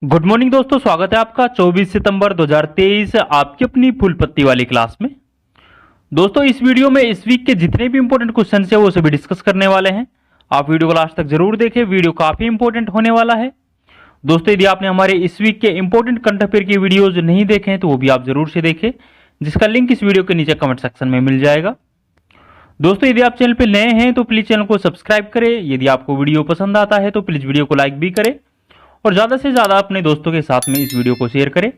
Good morning दोस्तों, स्वागत है आपका 24 सितंबर 2023 आपकी अपनी फुल पत्ती वाली क्लास में। दोस्तों, इस वीडियो में इस वीक के जितने भी इंपॉर्टेंट क्वेश्चन है वो सभी डिस्कस करने वाले हैं। आप वीडियो को लास्ट तक जरूर देखें, वीडियो काफी इंपॉर्टेंट होने वाला है। दोस्तों, यदि आपने हमारे इस वीक के इंपॉर्टेंट करंट अफेयर की वीडियोज नहीं देखे हैं तो वो भी आप जरूर से देखें, जिसका लिंक इस वीडियो के नीचे कमेंट सेक्शन में मिल जाएगा। दोस्तों, यदि आप चैनल पर नए हैं तो प्लीज चैनल को सब्सक्राइब करें। यदि आपको वीडियो पसंद आता है तो प्लीज वीडियो को लाइक भी करें और ज्यादा से ज्यादा अपने दोस्तों के साथ में इस वीडियो को शेयर करें।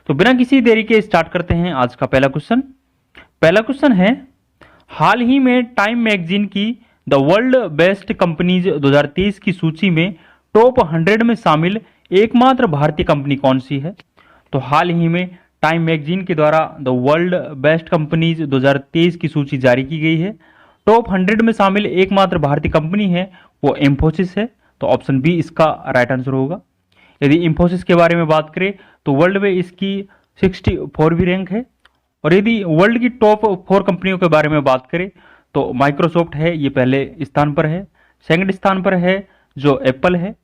तो बिना किसी देरी के स्टार्ट करते हैं आज का पहला क्वेश्चन। पहला क्वेश्चन है, हाल ही में टाइम मैगजीन की द वर्ल्ड बेस्ट कंपनीज 2023 की सूची में टॉप 100 में शामिल एकमात्र भारतीय कंपनी कौन सी है? तो हाल ही में टाइम मैगजीन के द्वारा द वर्ल्ड बेस्ट कंपनीज 2023 की सूची जारी की गई है। टॉप 100 में शामिल एकमात्र भारतीय कंपनी है वो इंफोसिस है। तो ऑप्शन बी इसका राइट आंसर होगा। यदि इंफोसिस के बारे में बात करें तो वर्ल्ड में इसकी 64वीं रैंक है। और यदि वर्ल्ड की टॉप 4 कंपनियों के बारे में बात करें तो माइक्रोसॉफ्ट है, ये पहले स्थान पर है। सेकंड स्थान पर है जो एप्पल है,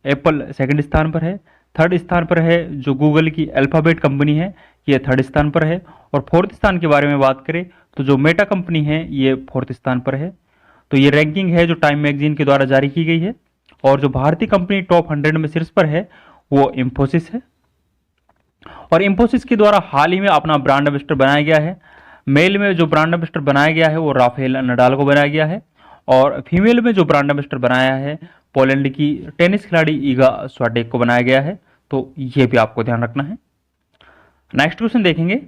एप्पल सेकंड स्थान पर है। थर्ड स्थान पर है जो गूगल की अल्फाबेट कंपनी है, ये थर्ड स्थान पर है। और फोर्थ स्थान के बारे में बात करें तो जो मेटा कंपनी है ये फोर्थ स्थान पर है। तो ये रैंकिंग है जो टाइम मैगजीन के द्वारा जारी की गई है। और जो भारतीय कंपनी टॉप 100 में शीर्ष पर है वो इंफोसिस है। और इंफोसिस के द्वारा हाल ही में अपना ब्रांड एम्बेसडर बनाया गया है। मेल में जो ब्रांड एम्बेसडर बनाया गया है वो राफेल नडाल को बनाया गया है। और फीमेल में जो ब्रांड एम्बेसडर बनाया है पोलैंड की टेनिस खिलाड़ी ईगा स्वाटेक को बनाया गया है। तो ये भी आपको ध्यान रखना है। नेक्स्ट क्वेश्चन देखेंगे,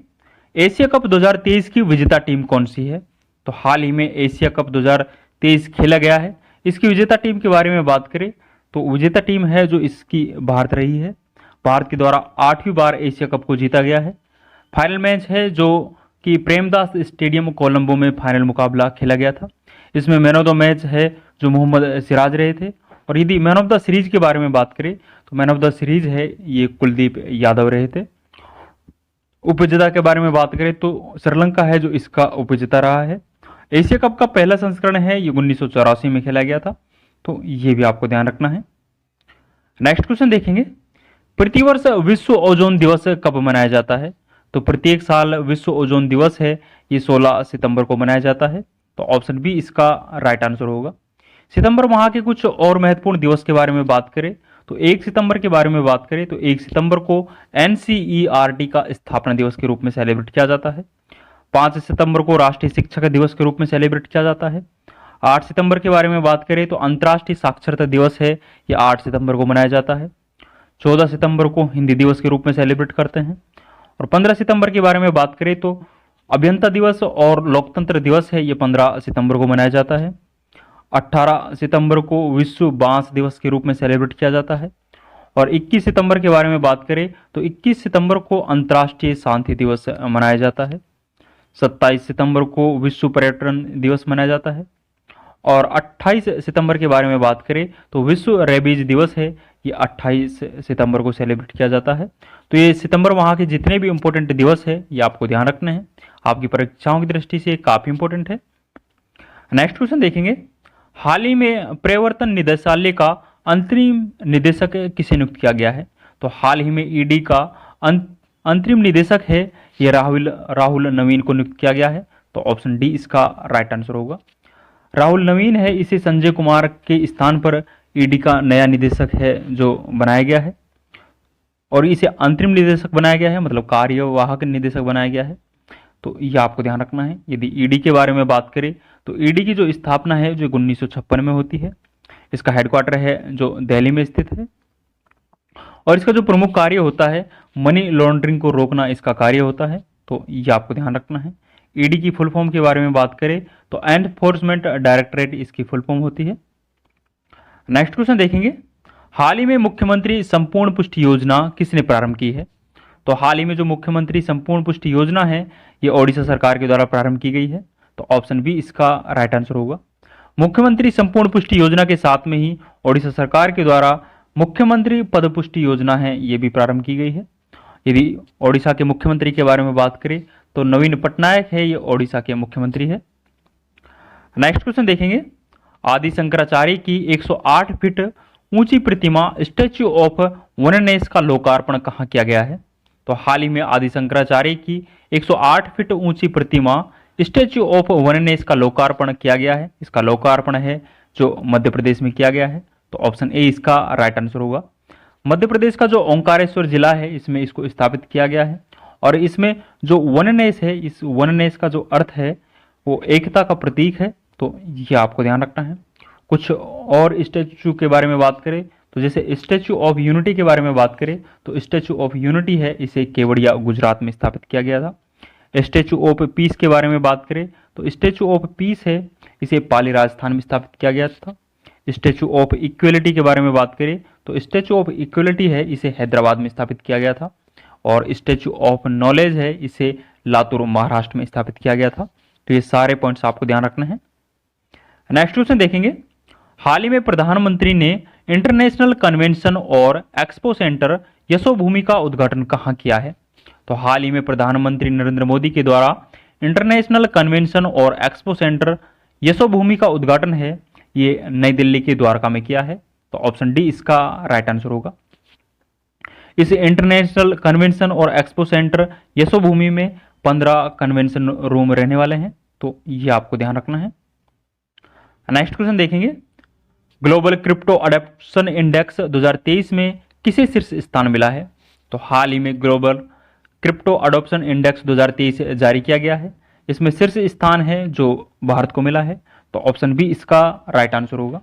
एशिया कप 2023 की विजेता टीम कौन सी है? तो हाल ही में एशिया कप 2023 खेला गया है। इसकी विजेता टीम के बारे में बात करें तो विजेता टीम है जो इसकी भारत रही है। भारत के द्वारा 8वीं बार एशिया कप को जीता गया है। फाइनल मैच है जो कि प्रेमदास स्टेडियम कोलंबो में फाइनल मुकाबला खेला गया था। इसमें मैन ऑफ द मैच है जो मोहम्मद सिराज रहे थे। और यदि मैन ऑफ द सीरीज के बारे में बात करें तो मैन ऑफ द सीरीज है ये कुलदीप यादव रहे थे। उपविजेता के बारे में बात करें तो श्रीलंका है जो इसका उपविजेता रहा है। एशिया कप का पहला संस्करण है ये 1984 में खेला गया था। तो ये भी आपको ध्यान रखना है। नेक्स्ट क्वेश्चन देखेंगे, प्रतिवर्ष विश्व ओजोन दिवस कब मनाया जाता है? तो प्रत्येक साल विश्व ओजोन दिवस है ये 16 सितंबर को मनाया जाता है। तो ऑप्शन बी इसका राइट आंसर होगा। सितंबर माह के कुछ और महत्वपूर्ण दिवस के बारे में बात करें तो 1 सितंबर के बारे में बात करें तो 1 सितंबर को NCERT का स्थापना दिवस के रूप में सेलिब्रेट किया जाता है। 5 सितंबर को राष्ट्रीय शिक्षक दिवस के रूप में सेलिब्रेट किया जाता है। 8 सितंबर के बारे में बात करें तो अंतर्राष्ट्रीय साक्षरता दिवस है, ये 8 सितंबर को मनाया जाता है। 14 सितंबर को हिंदी दिवस के रूप में सेलिब्रेट करते हैं। और 15 सितंबर के बारे में बात करें तो अभियंता दिवस और लोकतंत्र दिवस है, ये 15 सितंबर को मनाया जाता है। 18 सितंबर को विश्व बांस दिवस के रूप में सेलिब्रेट किया जाता है। और 21 सितंबर के बारे में बात करें तो 21 सितंबर को अंतर्राष्ट्रीय शांति दिवस मनाया जाता है। 27 सितंबर को विश्व पर्यटन दिवस मनाया जाता है। और 28 सितंबर के बारे में बात करें तो विश्व रेबीज दिवस है, ये 28 सितंबर को सेलिब्रेट किया जाता है। तो ये सितंबर माह के जितने भी इंपॉर्टेंट दिवस है ये आपको ध्यान रखने हैं, आपकी परीक्षाओं की दृष्टि से काफ़ी इंपॉर्टेंट है। नेक्स्ट क्वेश्चन देखेंगे, हाल ही में प्रवर्तन निदेशालय का अंतरिम निदेशक किसे नियुक्त किया गया है? तो हाल ही में ईडी का अंतरिम निदेशक है ये राहुल नवीन को नियुक्त किया गया है। तो ऑप्शन डी इसका राइट आंसर होगा। राहुल नवीन है, इसे संजय कुमार के स्थान पर ईडी का नया निदेशक है जो बनाया गया है। और इसे अंतरिम निदेशक बनाया गया है, मतलब कार्यवाहक निदेशक बनाया गया है। तो ये आपको ध्यान रखना है। यदि ईडी के बारे में बात करें तो ईडी की जो स्थापना है जो 1956 में होती है। इसका हेडक्वार्टर है जो दिल्ली में स्थित है। और इसका जो प्रमुख कार्य होता है मनी लॉन्ड्रिंग को रोकना इसका कार्य होता है। तो ये आपको ध्यान रखना है। ईडी की फुल फॉर्म के बारे में बात करें तो एनफोर्समेंट डायरेक्टरेट इसकी फुल फॉर्म होती है। नेक्स्ट क्वेश्चन देखेंगे, हाल ही में मुख्यमंत्री संपूर्ण पुष्टि योजना किसने प्रारंभ की है? तो हाल ही में जो मुख्यमंत्री संपूर्ण पुष्टि योजना है ये ओडिशा सरकार के द्वारा प्रारंभ की गई है। तो ऑप्शन बी इसका राइट आंसर होगा। मुख्यमंत्री संपूर्ण पुष्टि योजना के साथ में ही ओडिशा सरकार के द्वारा मुख्यमंत्री पद पुष्टि योजना है ये भी प्रारंभ की गई है। यदि ओडिशा के मुख्यमंत्री के बारे में बात करें तो नवीन पटनायक है, ये ओडिशा के मुख्यमंत्री है। नेक्स्ट क्वेश्चन देखेंगे, आदि शंकराचार्य की 108 फीट ऊंची प्रतिमा स्टैच्यू ऑफ वननेस का लोकार्पण कहाँ किया गया है? तो हाल ही में आदि शंकराचार्य की 108 फीट ऊंची प्रतिमा स्टैच्यू ऑफ वननेस का लोकार्पण किया गया है। इसका लोकार्पण है जो मध्य प्रदेश में किया गया है। तो ऑप्शन ए इसका राइट आंसर होगा। मध्य प्रदेश का जो ओंकारेश्वर जिला है इसमें इसको स्थापित किया गया है। और इसमें जो वननेस है, इस वननेस का जो अर्थ है वो एकता का प्रतीक है। तो ये आपको ध्यान रखना है। कुछ और स्टैच्यू के बारे में बात करें तो जैसे स्टैच्यू ऑफ यूनिटी के बारे में बात करें तो स्टैच्यू ऑफ यूनिटी है इसे केवड़िया गुजरात में स्थापित किया गया था। स्टैच्यू ऑफ पीस के बारे में बात करें तो स्टैच्यू ऑफ पीस है इसे पाली राजस्थान में स्थापित किया गया था। स्टैच्यू ऑफ इक्वलिटी के बारे में बात करें तो स्टैच्यू ऑफ इक्वलिटी है इसे हैदराबाद में स्थापित किया गया था। और स्टैच्यू ऑफ नॉलेज है इसे लातूर महाराष्ट्र में स्थापित किया गया था। तो ये सारे पॉइंट्स आपको ध्यान रखना है। नेक्स्ट क्वेश्चन देखेंगे। हाल ही में प्रधानमंत्री ने इंटरनेशनल कन्वेंशन और एक्सपो सेंटर यशोभूमि का उद्घाटन कहाँ किया है? तो हाल ही में प्रधानमंत्री नरेंद्र मोदी के द्वारा इंटरनेशनल कन्वेंशन और एक्सपो सेंटर यशोभूमि का उद्घाटन है ये नई दिल्ली के द्वारका में किया है। तो ऑप्शन डी इसका राइट आंसर होगा। इस इंटरनेशनल कन्वेंशन और एक्सपो सेंटर यशोभूमि में 15 कन्वेंशन रूम रहने वाले हैं। तो ये आपको ध्यान रखना है। नेक्स्ट क्वेश्चन देखेंगे। ग्लोबल क्रिप्टो अडॉप्शन इंडेक्स 2023 में किसे शीर्ष स्थान मिला है? तो हाल ही में ग्लोबल क्रिप्टो अडॉप्शन इंडेक्स 2023 जारी किया गया है। इसमें शीर्ष स्थान है जो भारत को मिला है। तो ऑप्शन बी इसका राइट आंसर होगा।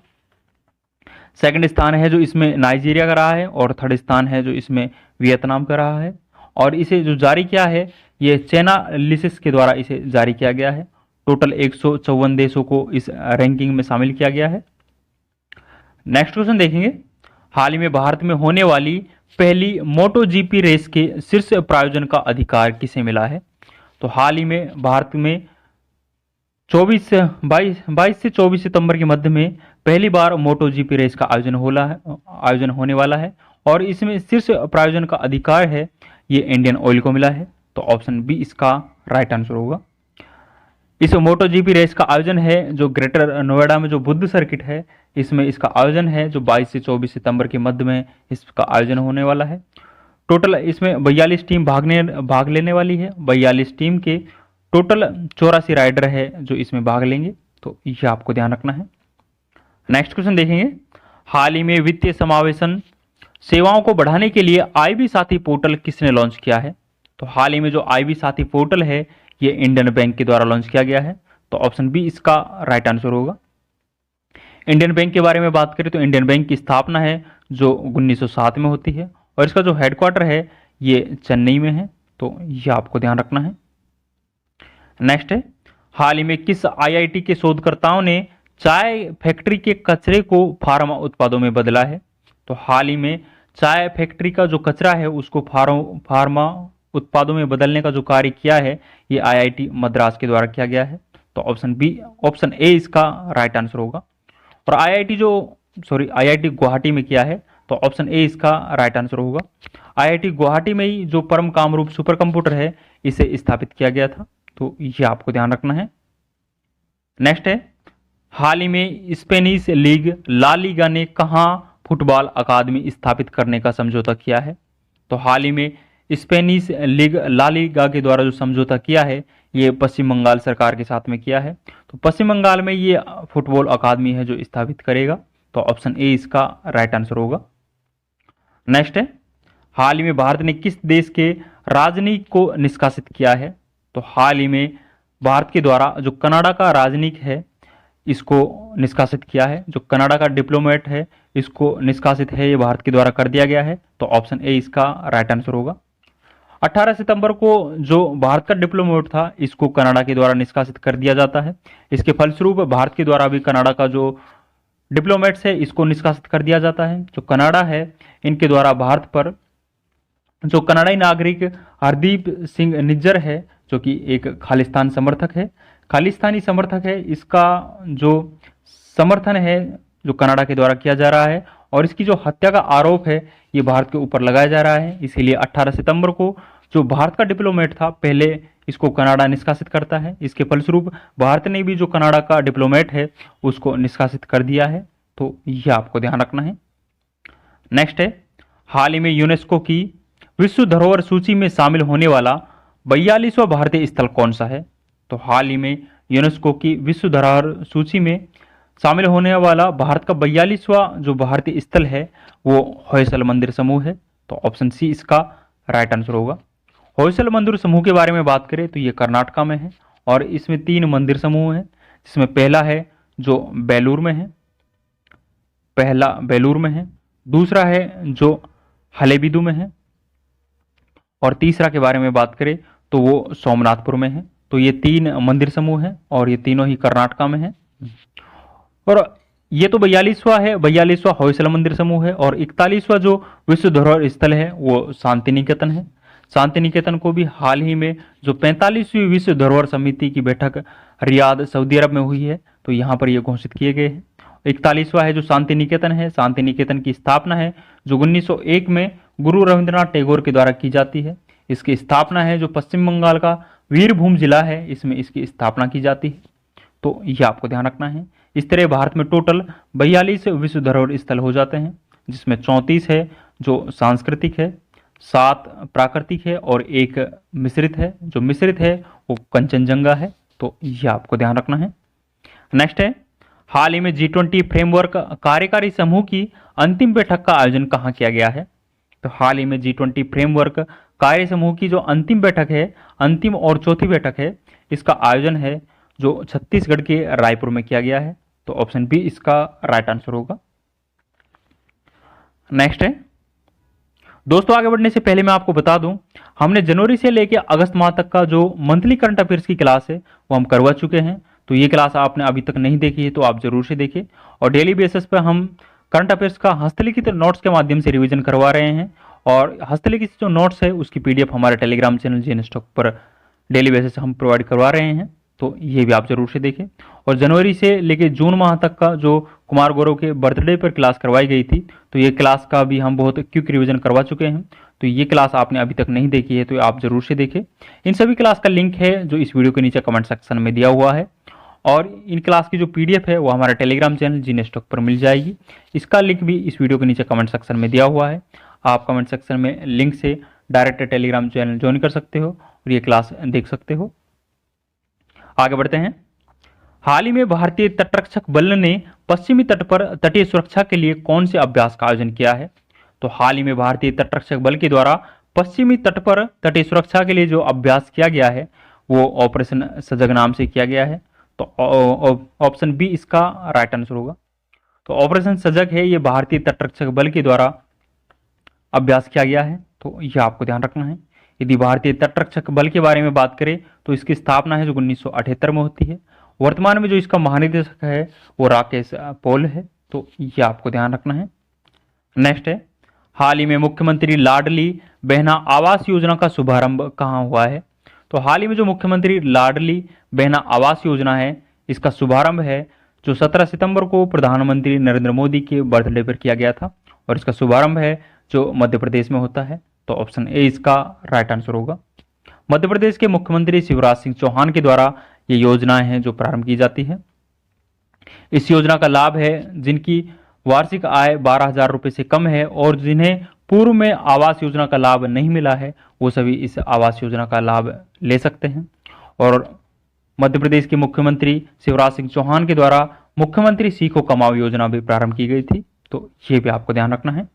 सेकंड स्थान है जो इसमें नाइजीरिया का रहा है और थर्ड स्थान है जो इसमें वियतनाम का रहा है। और इसे जो जारी किया है ये चैनालिसिस के द्वारा इसे जारी किया गया है। टोटल 154 देशों को इस रैंकिंग में शामिल किया गया है। नेक्स्ट क्वेश्चन देखेंगे। हाल ही में भारत में होने वाली पहली मोटो जीपी रेस के शीर्ष प्रायोजन का अधिकार किसे मिला है? तो हाल ही में भारत में 22 से 24 सितंबर के मध्य में पहली बार मोटो जीपी रेस का आयोजन होने वाला है। और इसमें शीर्ष प्रायोजन का अधिकार है ये इंडियन ऑयल को मिला है। तो ऑप्शन बी इसका राइट आंसर होगा। इस मोटो जीपी रेस का आयोजन है जो ग्रेटर नोएडा में जो बुद्ध सर्किट है इसमें इसका आयोजन है जो 22 से 24 सितंबर के मध्य में इसका आयोजन होने वाला है। टोटल इसमें 42 टीम भाग लेने वाली है। 42 टीम के टोटल 84 राइडर है जो इसमें भाग लेंगे। तो ये आपको ध्यान रखना है। नेक्स्ट क्वेश्चन देखेंगे। हाल ही में वित्तीय समावेशन सेवाओं को बढ़ाने के लिए आईबी साथी पोर्टल किसने लॉन्च किया है? तो हाल ही में जो आईबी साथी पोर्टल है ये इंडियन बैंक के द्वारा लॉन्च किया गया है। तो ऑप्शन बी इसका राइट आंसर होगा। इंडियन बैंक के बारे में बात करें तो इंडियन बैंक की स्थापना है जो 1907 में होती है और इसका जो हेडक्वार्टर है ये चेन्नई में है। तो ये आपको ध्यान रखना है। नेक्स्ट है। हाल ही में किस आईआईटी के शोधकर्ताओं ने चाय फैक्ट्री के कचरे को फार्मा उत्पादों में बदला है? तो हाल ही में चाय फैक्ट्री का जो कचरा है उसको फार्मा उत्पादों में बदलने का जो कार्य किया है ये आईआईटी मद्रास के द्वारा किया गया है। तो ऑप्शन ए इसका राइट आंसर होगा। और आईआईटी गुवाहाटी में किया है। तो ऑप्शन ए इसका राइट आंसर होगा। आईआईटी गुवाहाटी में ही जो परम कामरूप सुपर कंप्यूटर है इसे स्थापित किया गया था। तो ये आपको ध्यान रखना है। नेक्स्ट है। हाल ही में स्पेनिश लीग ला लीगा ने कहां फुटबॉल अकादमी स्थापित करने का समझौता किया है? तो हाल ही में स्पेनिश लीग ला लीगा के द्वारा जो समझौता किया है ये पश्चिम बंगाल सरकार के साथ में किया है। तो पश्चिम बंगाल में ये फुटबॉल अकादमी है जो स्थापित करेगा। तो ऑप्शन ए इसका राइट आंसर होगा। नेक्स्ट है। हाल ही में भारत ने किस देश के राजनयिक को निष्कासित किया है? तो हाल ही में भारत के द्वारा जो कनाडा का राजनयिक है इसको निष्कासित किया है। जो कनाडा का डिप्लोमेट है इसको निष्कासित है ये भारत के द्वारा कर दिया गया है। तो ऑप्शन ए इसका राइट आंसर होगा। 18 सितंबर को जो भारत का डिप्लोमेट था इसको कनाडा के द्वारा निष्कासित कर दिया जाता है। इसके फलस्वरूप भारत के द्वारा भी कनाडा का जो डिप्लोमेट्स है इसको निष्कासित कर दिया जाता है। जो कनाडा है इनके द्वारा भारत पर जो कनाडाई नागरिक हरदीप सिंह निज्जर है जो कि एक खालिस्तानी समर्थक है इसका जो समर्थन है जो कनाडा के द्वारा किया जा रहा है और इसकी जो हत्या का आरोप है ये भारत के ऊपर लगाया जा रहा है। इसीलिए 18 सितंबर को जो भारत का डिप्लोमेट था पहले इसको कनाडा निष्कासित करता है। इसके फलस्वरूप भारत ने भी जो कनाडा का डिप्लोमेट है उसको निष्कासित कर दिया है। तो यह आपको ध्यान रखना है। नेक्स्ट है, हाल ही में यूनेस्को की विश्व धरोहर सूची में शामिल होने वाला 42वां भारतीय स्थल कौन सा है? तो हाल ही में यूनेस्को की विश्व धरोहर सूची में शामिल होने वाला भारत का 42वां जो भारतीय स्थल है वो होयसल मंदिर समूह है। तो ऑप्शन सी इसका राइट आंसर होगा। होयसल मंदिर समूह के बारे में बात करें तो ये कर्नाटका में है और इसमें 3 मंदिर समूह हैं, जिसमें पहला है जो बेलूर में है, पहला बेलूर में है, दूसरा है जो हलेबीदु में है और तीसरा के बारे में बात करें तो वो सोमनाथपुर में है। तो ये 3 मंदिर समूह हैं और ये तीनों ही कर्नाटका में है। और ये तो 42वां है, 42वां होयसल मंदिर समूह है। और 41वां जो विश्व धरोहर स्थल है वो शांति निकेतन है। शांति निकेतन को भी हाल ही में जो 45वीं विश्व धरोहर समिति की बैठक रियाद सऊदी अरब में हुई है तो यहाँ पर ये घोषित किए गए हैं। 41वां है जो शांति निकेतन है। शांति निकेतन की स्थापना है जो 1901 में गुरु रविंद्रनाथ टैगोर के द्वारा की जाती है। इसकी स्थापना है जो पश्चिम बंगाल का वीरभूम जिला है, इसमें इसकी स्थापना की जाती है। तो ये आपको ध्यान रखना है। इस तरह भारत में टोटल 42 विश्व धरोहर स्थल हो जाते हैं, जिसमें 34 है जो सांस्कृतिक है, 7 प्राकृतिक है और 1 मिश्रित है। जो मिश्रित है वो कंचनजंगा है। तो ये आपको ध्यान रखना है। नेक्स्ट है, हाल ही में G20 फ्रेमवर्क कार्यकारी समूह की अंतिम बैठक का आयोजन कहाँ किया गया है? तो हाल ही में G20 फ्रेमवर्क कार्य समूह की जो अंतिम बैठक है, अंतिम और चौथी बैठक है, इसका आयोजन है जो छत्तीसगढ़ के रायपुर में किया गया है। तो ऑप्शन बी इसका राइट आंसर होगा। नेक्स्ट है, दोस्तों आगे बढ़ने से पहले मैं आपको बता दूं, हमने जनवरी से लेकर अगस्त माह तक का जो मंथली करंट अफेयर्स की क्लास है वो हम करवा चुके हैं। तो ये क्लास आपने अभी तक नहीं देखी है तो आप जरूर से देखें। और डेली बेसिस पर हम करंट अफेयर्स का हस्तलिखित नोट्स के माध्यम से रिवीजन करवा रहे हैं। और हस्तलिखित जो नोट्स है उसकी पीडीएफ हमारे टेलीग्राम चैनल जेएन स्टॉक पर डेली बेसिस हम प्रोवाइड करवा रहे हैं। तो ये भी आप जरूर से देखें। और जनवरी से लेकर जून माह तक का जो कुमार गौरव के बर्थडे पर क्लास करवाई गई थी तो ये क्लास का भी हम बहुत क्विक रिवीजन करवा चुके हैं। तो ये क्लास आपने अभी तक नहीं देखी है तो आप जरूर से देखें। इन सभी क्लास का लिंक है जो इस वीडियो के नीचे कमेंट सेक्शन में दिया हुआ है। और इन क्लास की जो पीडीएफ है वो हमारे टेलीग्राम चैनल जेएन स्टॉक पर मिल जाएगी। इसका लिंक भी इस वीडियो के नीचे कमेंट सेक्शन में दिया हुआ है। आप कमेंट सेक्शन में लिंक से डायरेक्ट टेलीग्राम चैनल ज्वाइन कर सकते हो और ये क्लास देख सकते हो। आगे बढ़ते हैं। हाल ही में भारतीय तटरक्षक बल ने पश्चिमी तट पर तटीय सुरक्षा के लिए कौन से अभ्यास का आयोजन किया है? तो हाल ही में भारतीय तटरक्षक बल के द्वारा पश्चिमी तट पर तटीय सुरक्षा के लिए जो अभ्यास किया गया है वो ऑपरेशन सजग नाम से किया गया है। तो ऑप्शन बी इसका राइट आंसर होगा। तो ऑपरेशन सजग है ये भारतीय तटरक्षक बल के द्वारा अभ्यास किया गया है। तो यह आपको ध्यान रखना है। यदि भारतीय तटरक्षक बल के बारे में बात करें तो इसकी स्थापना है जो 1978 में होती है। वर्तमान में जो इसका महानिदेशक है वो राकेश पॉल है। तो यह आपको ध्यान रखना है। नेक्स्ट है, हाल ही में मुख्यमंत्री लाडली बहना आवास योजना का शुभारंभ कहाँ हुआ है? तो हाल ही में जो मुख्यमंत्री लाडली बहना आवास योजना है इसका शुभारंभ है जो 17 सितंबर को प्रधानमंत्री नरेंद्र मोदी के बर्थडे पर किया गया था और इसका शुभारंभ है जो मध्य प्रदेश में होता है। तो ऑप्शन ए इसका राइट आंसर होगा। मध्य प्रदेश के मुख्यमंत्री शिवराज सिंह चौहान के द्वारा ये योजनाएं हैं जो प्रारंभ की जाती है। इस योजना का लाभ है जिनकी वार्षिक आय 12,000 रुपये से कम है और जिन्हें पूर्व में आवास योजना का लाभ नहीं मिला है वो सभी इस आवास योजना का लाभ ले सकते हैं। और मध्य प्रदेश के मुख्यमंत्री शिवराज सिंह चौहान के द्वारा मुख्यमंत्री सीखो कमाओ योजना भी प्रारंभ की गई थी। तो ये भी आपको ध्यान रखना है।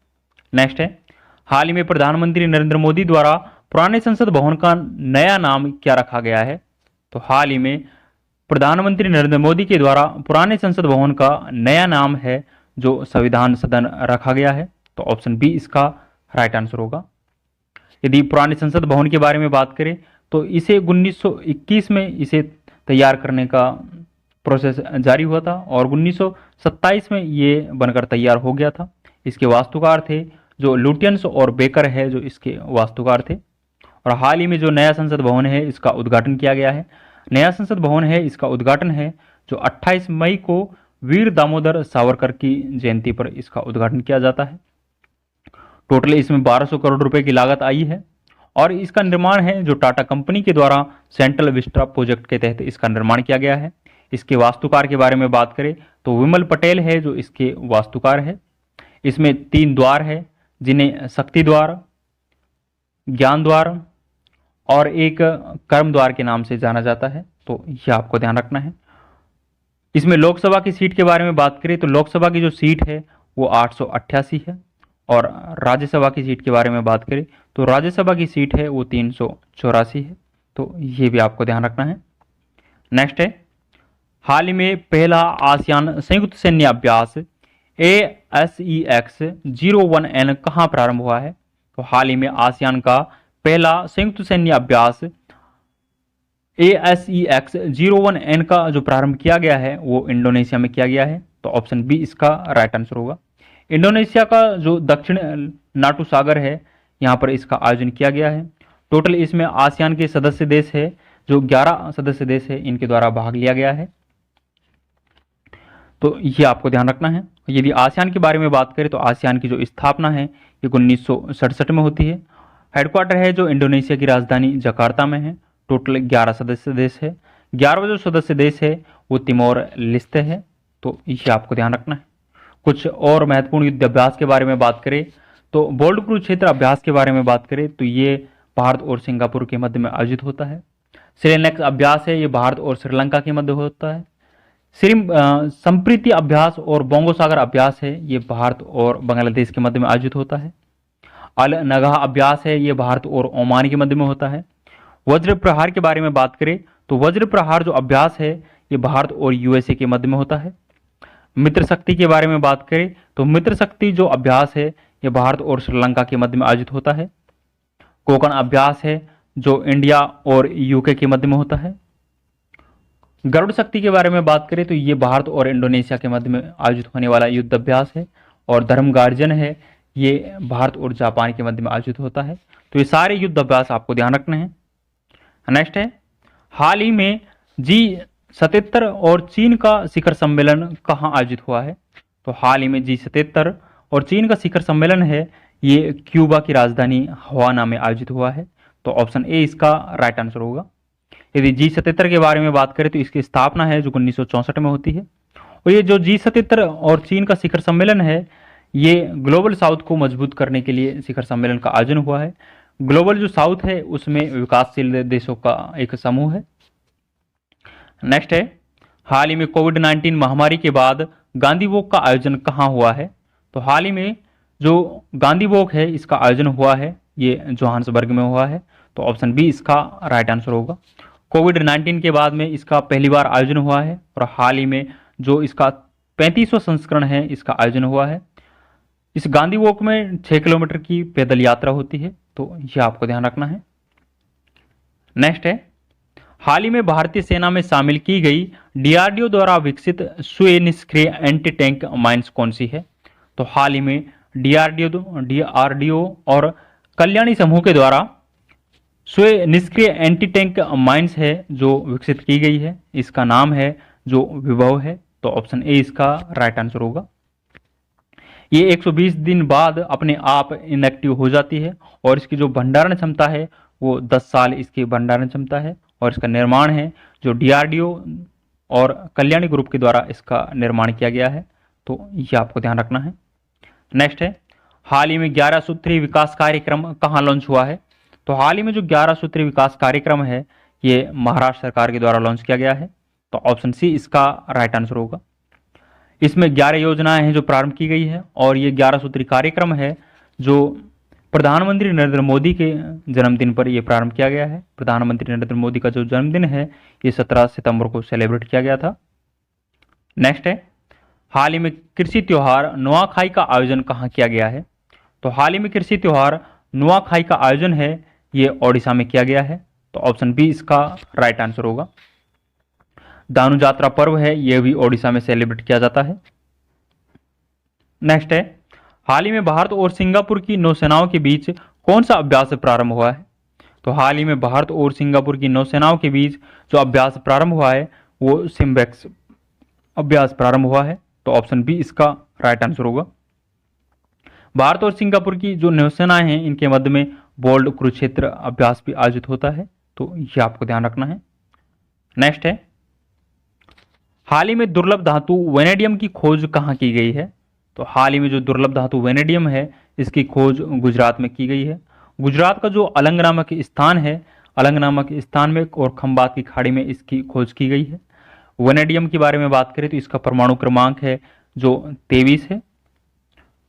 नेक्स्ट है, हाल ही में प्रधानमंत्री नरेंद्र मोदी द्वारा पुराने संसद भवन का नया नाम क्या रखा गया है? तो हाल ही में प्रधानमंत्री नरेंद्र मोदी के द्वारा पुराने संसद भवन का नया नाम है जो संविधान सदन रखा गया है। तो ऑप्शन बी इसका राइट आंसर होगा। यदि पुराने संसद भवन के बारे में बात करें तो इसे 1921 में इसे तैयार करने का प्रोसेस जारी हुआ था और 1927 में ये बनकर तैयार हो गया था। इसके वास्तुकार थे जो लुटियंस और बेकर है जो इसके वास्तुकार थे। और हाल ही में जो नया संसद भवन है इसका उद्घाटन किया गया है। नया संसद भवन है इसका उद्घाटन है जो 28 मई को वीर दामोदर सावरकर की जयंती पर इसका उद्घाटन किया जाता है। टोटल इसमें 1200 करोड़ रुपए की लागत आई है और इसका निर्माण है जो टाटा कंपनी के द्वारा सेंट्रल विस्टा प्रोजेक्ट के तहत इसका निर्माण किया गया है। इसके वास्तुकार के बारे में बात करें तो विमल पटेल है जो इसके वास्तुकार है। इसमें 3 द्वार है जिन्हें शक्ति द्वार, ज्ञान द्वार और एक कर्म द्वार के नाम से जाना जाता है, तो यह आपको ध्यान रखना है। इसमें लोकसभा की सीट के बारे में बात करें तो लोकसभा की जो सीट है वो 888 है, और राज्यसभा की सीट के बारे में बात करें तो राज्यसभा की सीट है वो 384 है, तो ये भी आपको ध्यान रखना है। नेक्स्ट है, हाल ही में पहला आसियान संयुक्त सैन्य अभ्यास ASEX-01N कहाँ प्रारंभ हुआ है? तो हाल ही में आसियान का पहला संयुक्त सैन्य अभ्यास ASEX-01N का जो प्रारंभ किया गया है वो इंडोनेशिया में किया गया है, तो ऑप्शन बी इसका राइट आंसर होगा। इंडोनेशिया का जो दक्षिण नाटू सागर है यहाँ पर इसका आयोजन किया गया है। टोटल इसमें आसियान के सदस्य देश है जो 11 सदस्य देश है इनके द्वारा भाग लिया गया है, तो ये आपको ध्यान रखना है। यदि आसियान के बारे में बात करें तो आसियान की जो स्थापना है ये 1967 में होती है। हेडक्वार्टर है जो इंडोनेशिया की राजधानी जकार्ता में है। टोटल 11 सदस्य देश है। 11वां जो सदस्य देश है वो तिमोर लेस्ते है, तो ये आपको ध्यान रखना है। कुछ और महत्वपूर्ण युद्ध अभ्यास के बारे में बात करें तो बोल्ड कुरुक्षेत्र अभ्यास के बारे में बात करें तो ये भारत और सिंगापुर के मध्य में आयोजित होता है। श्रीलंका अभ्यास है ये भारत और श्रीलंका के मध्य होता है। संप्रीति अभ्यास और बोंगो सागर अभ्यास है ये भारत और बांग्लादेश के मध्य में आयोजित होता है। अल नगाह अभ्यास है ये भारत और ओमान के मध्य में होता है। वज्र प्रहार के बारे में बात करें तो वज्र प्रहार जो अभ्यास है ये भारत और यूएसए के मध्य में होता है। मित्र शक्ति के बारे में बात करें तो मित्र शक्ति जो अभ्यास है ये भारत और श्रीलंका के मध्य में आयोजित होता है। कोकण अभ्यास है जो इंडिया और यूके के मध्य में होता है। गरुड़ शक्ति के बारे में बात करें तो ये भारत और इंडोनेशिया के मध्य में आयोजित होने वाला युद्ध अभ्यास है। और धर्म गार्जन है ये भारत और जापान के मध्य में आयोजित होता है। तो ये सारे युद्ध अभ्यास आपको ध्यान रखने हैं। नेक्स्ट है, हाल ही में G77 और चीन का शिखर सम्मेलन कहाँ आयोजित हुआ है? तो हाल ही में G77 और चीन का शिखर सम्मेलन है ये क्यूबा की राजधानी हवाना में आयोजित हुआ है, तो ऑप्शन ए इसका राइट आंसर होगा। यदि G77 के बारे में बात करें तो इसकी स्थापना है जो 1964 में होती है। और ये जो G77 और चीन का शिखर सम्मेलन है ये ग्लोबल साउथ को मजबूत करने के लिए शिखर सम्मेलन का आयोजन हुआ है। ग्लोबल जो साउथ है उसमें विकासशील देशों का एक समूह है। नेक्स्ट है, हाल ही में कोविड-19 महामारी के बाद गांधी वॉक का आयोजन कहाँ हुआ है? तो हाल ही में जो गांधी वॉक है इसका आयोजन हुआ है ये जोहान्सबर्ग में हुआ है, तो ऑप्शन बी इसका राइट आंसर होगा। कोविड-19 के बाद में इसका पहली बार आयोजन हुआ है और हाल ही में जो इसका 35वां संस्करण है इसका आयोजन हुआ है। इस गांधी वॉक में 6 किलोमीटर की पैदल यात्रा होती है, तो यह आपको ध्यान रखना है। नेक्स्ट है, हाल ही में भारतीय सेना में शामिल की गई डीआरडीओ द्वारा विकसित स्वनिष्क्रिय एंटी टैंक माइन्स कौन सी है? तो हाल ही में डीआरडीओ और कल्याणी समूह के द्वारा स्वनिष्क्रिय एंटी टैंक माइन्स है जो विकसित की गई है, इसका नाम है जो विभव है, तो ऑप्शन ए इसका राइट आंसर होगा। ये 120 दिन बाद अपने आप इनएक्टिव हो जाती है और इसकी जो भंडारण क्षमता है वो 10 साल इसकी भंडारण क्षमता है और इसका निर्माण है जो डीआरडीओ और कल्याणी ग्रुप के द्वारा इसका निर्माण किया गया है, तो ये आपको ध्यान रखना है। नेक्स्ट है, हाल ही में 11 सूत्री विकास कार्यक्रम कहाँ लॉन्च हुआ है? तो हाल ही में जो 11 सूत्री विकास कार्यक्रम है ये महाराष्ट्र सरकार के द्वारा लॉन्च किया गया है, तो ऑप्शन सी इसका राइट आंसर होगा। इसमें 11 योजनाएं हैं जो प्रारंभ की गई है और ये 11 सूत्री कार्यक्रम है जो प्रधानमंत्री नरेंद्र मोदी के जन्मदिन पर यह प्रारंभ किया गया है। प्रधानमंत्री नरेंद्र मोदी का जो जन्मदिन है ये 17 सितंबर को सेलिब्रेट किया गया था। नेक्स्ट है, हाल ही में कृषि त्योहार नुआखाई का आयोजन कहाँ किया गया है? तो हाल ही में कृषि त्योहार नुआखाई का आयोजन है ये ओडिशा में किया गया है, तो ऑप्शन बी इसका राइट आंसर होगा। दानु यात्रा पर्व है यह भी ओडिशा में सेलिब्रेट किया जाता है। नेक्स्ट है, हाल ही में भारत और सिंगापुर की नौसेनाओं के बीच कौन सा अभ्यास प्रारंभ हुआ है? तो हाल ही में भारत और सिंगापुर की नौसेनाओं के बीच जो अभ्यास प्रारंभ हुआ है वो सिम्बेक्स अभ्यास प्रारंभ हुआ है, तो ऑप्शन बी इसका राइट आंसर होगा। भारत और सिंगापुर की जो नौसेनाएं हैं इनके मध्य में बोल्ड कुरुक्षेत्र अभ्यास भी आयोजित होता है, तो ये आपको ध्यान रखना है। नेक्स्ट है, हाल ही में दुर्लभ धातु वेनेडियम की खोज कहाँ की गई है? तो हाल ही में जो दुर्लभ धातु वेनेडियम है इसकी खोज गुजरात में की गई है। गुजरात का जो अलंग नामक स्थान है, अलंग नामक स्थान में और खंबात की खाड़ी में इसकी खोज की गई है। वेनेडियम के बारे में बात करें तो इसका परमाणु क्रमांक है जो 23 है।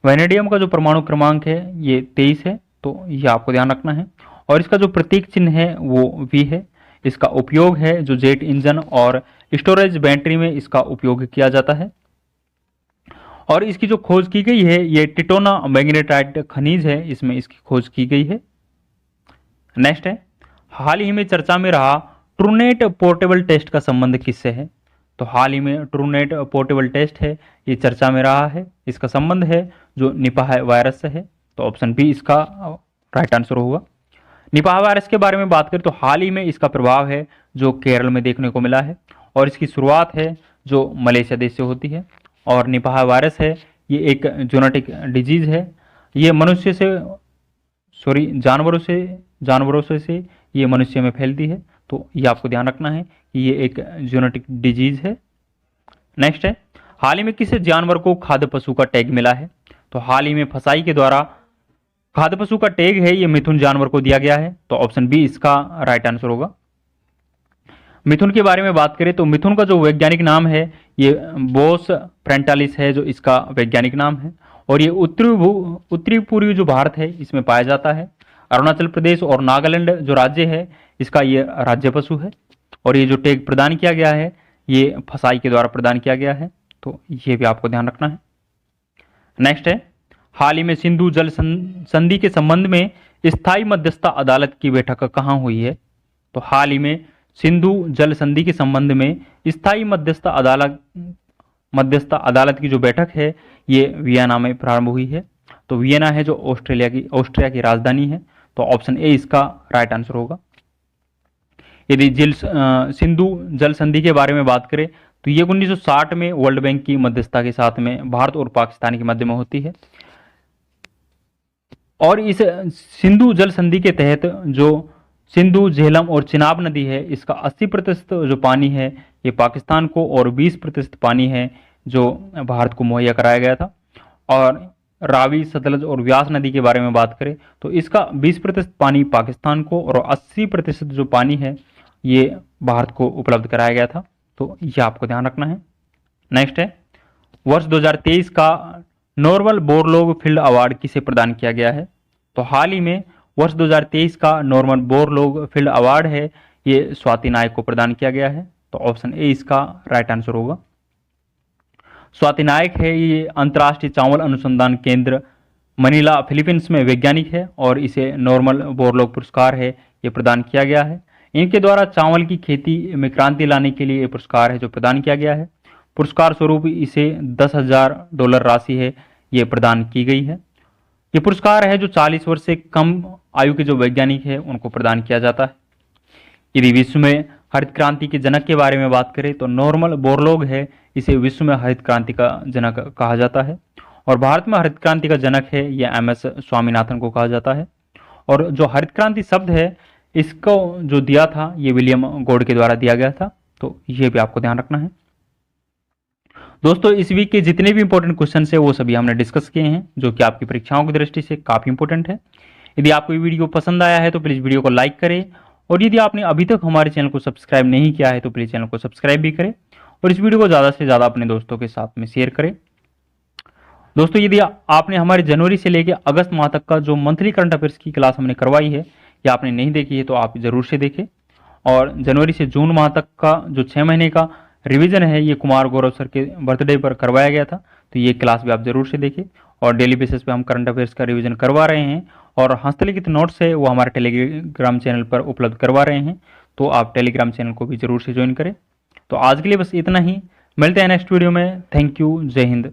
वेनेडियम का जो परमाणु क्रमांक है ये 23 है, तो ये आपको ध्यान रखना है। और इसका जो प्रतीक चिन्ह है वो V है। इसका उपयोग है जो जेट इंजन और स्टोरेज बैटरी में इसका उपयोग किया जाता है। और इसकी जो खोज की गई है ये टिटोना मैग्नेटाइट खनिज है, इसमें इसकी खोज की गई है। नेक्स्ट है, हाल ही में चर्चा में रहा ट्रूनेट पोर्टेबल टेस्ट का संबंध किससे है? तो हाल ही में ट्रूनेट पोर्टेबल टेस्ट है ये चर्चा में रहा है, इसका संबंध है जो निपाह वायरस से है। तो ऑप्शन बी इसका राइट आंसर होगा। निपाह वायरस के बारे में बात करें तो हाल ही में इसका प्रभाव है जो केरल में देखने को मिला है, और इसकी शुरुआत है जो मलेशिया देश से होती है। और निपाह वायरस है ये एक जोनेटिक डिजीज है, ये मनुष्य से जानवरों से ये मनुष्य में फैलती है। तो ये आपको ध्यान रखना है कि ये एक जोनेटिक डिजीज है। नेक्स्ट है, हाल ही में किस जानवर को खाद्य पशु का टैग मिला है? तो हाल ही में फसाई के द्वारा खाद्य पशु का टैग है ये मिथुन जानवर को दिया गया है। तो ऑप्शन बी इसका राइट आंसर होगा। मिथुन के बारे में बात करें तो मिथुन का जो वैज्ञानिक नाम है ये बोस फ्रेंटालिस है जो इसका वैज्ञानिक नाम है, और ये उत्तरी पूर्वी जो भारत है इसमें पाया जाता है। अरुणाचल प्रदेश और नागालैंड जो राज्य है इसका ये राज्य पशु है, और ये जो टैग प्रदान किया गया है ये फसाई के द्वारा प्रदान किया गया है। तो ये भी आपको ध्यान रखना है। नेक्स्ट है, हाल ही में सिंधु जल संधि के संबंध में स्थायी मध्यस्थता अदालत की बैठक कहाँ हुई है? तो हाल ही में सिंधु जल संधि के संबंध में स्थायी मध्यस्थता अदालत की जो बैठक है ये वियना में प्रारंभ हुई है। तो वियना है जो ऑस्ट्रिया की राजधानी है। तो ऑप्शन ए इसका राइट आंसर होगा। यदि सिंधु जल संधि के बारे में बात करें तो ये 1960 में वर्ल्ड बैंक की मध्यस्थता के साथ में भारत और पाकिस्तान के मध्य में होती है। और इस सिंधु जल संधि के तहत जो सिंधु, झेलम और चिनाब नदी है इसका 80% जो पानी है ये पाकिस्तान को और 20% पानी है जो भारत को मुहैया कराया गया था। और रावी, सतलज और व्यास नदी के बारे में बात करें तो इसका 20% पानी पाकिस्तान को और 80% जो पानी है ये भारत को उपलब्ध कराया गया था। तो ये आपको ध्यान रखना है। नेक्स्ट है, वर्ष 2023 का नॉर्मल बोरलोग फील्ड अवार्ड किसे प्रदान किया गया है? तो हाल ही में वर्ष 2023 का नॉर्मल बोरलोग फील्ड अवार्ड है ये स्वाति नायक को प्रदान किया गया है। तो ऑप्शन ए इसका राइट आंसर होगा। स्वाति नायक है ये अंतर्राष्ट्रीय चावल अनुसंधान केंद्र मनीला फिलीपींस में वैज्ञानिक है, और इसे नॉर्मल बोरलोग पुरस्कार है ये प्रदान किया गया है। इनके द्वारा चावल की खेती में क्रांति लाने के लिए ये पुरस्कार है जो प्रदान किया गया है। पुरस्कार स्वरूप इसे $10,000 राशि है ये प्रदान की गई है। ये पुरस्कार है जो 40 वर्ष से कम आयु के जो वैज्ञानिक है उनको प्रदान किया जाता है। यदि विश्व में हरित क्रांति के जनक के बारे में बात करें तो नॉर्मल बोरलोग है, इसे विश्व में हरित क्रांति का जनक कहा जाता है। और भारत में हरित क्रांति का जनक है ये MS स्वामीनाथन को कहा जाता है। और जो हरित क्रांति शब्द है इसको जो दिया था ये विलियम गॉड के द्वारा दिया गया था। तो ये भी आपको ध्यान रखना है। दोस्तों, इस वीक के जितने भी इंपॉर्टेंट क्वेश्चन है वो सभी हमने डिस्कस किए हैं जो कि आपकी परीक्षाओं की दृष्टि से काफी इंपॉर्टेंट है। यदि आपको ये वीडियो पसंद आया है तो प्लीज वीडियो को लाइक करें, और यदि आपने अभी तक हमारे चैनल को सब्सक्राइब नहीं किया है तो प्लीज चैनल को सब्सक्राइब भी करें, और इस वीडियो को ज़्यादा से ज़्यादा अपने दोस्तों के साथ में शेयर करें। दोस्तों, यदि आपने हमारे जनवरी से लेकर अगस्त माह तक का जो मंथली करंट अफेयर्स की क्लास हमने करवाई है या आपने नहीं देखी है तो आप जरूर से देखें। और जनवरी से जून माह तक का जो 6 महीने का रिवीजन है ये कुमार गौरव सर के बर्थडे पर करवाया गया था, तो ये क्लास भी आप जरूर से देखें। और डेली बेसिस पे हम करंट अफेयर्स का रिवीजन करवा रहे हैं, और हस्तलिखित नोट्स है वो हमारे टेलीग्राम चैनल पर उपलब्ध करवा रहे हैं, तो आप टेलीग्राम चैनल को भी जरूर से ज्वाइन करें। तो आज के लिए बस इतना ही, मिलते हैं नेक्स्ट वीडियो में। थैंक यू, जय हिंद।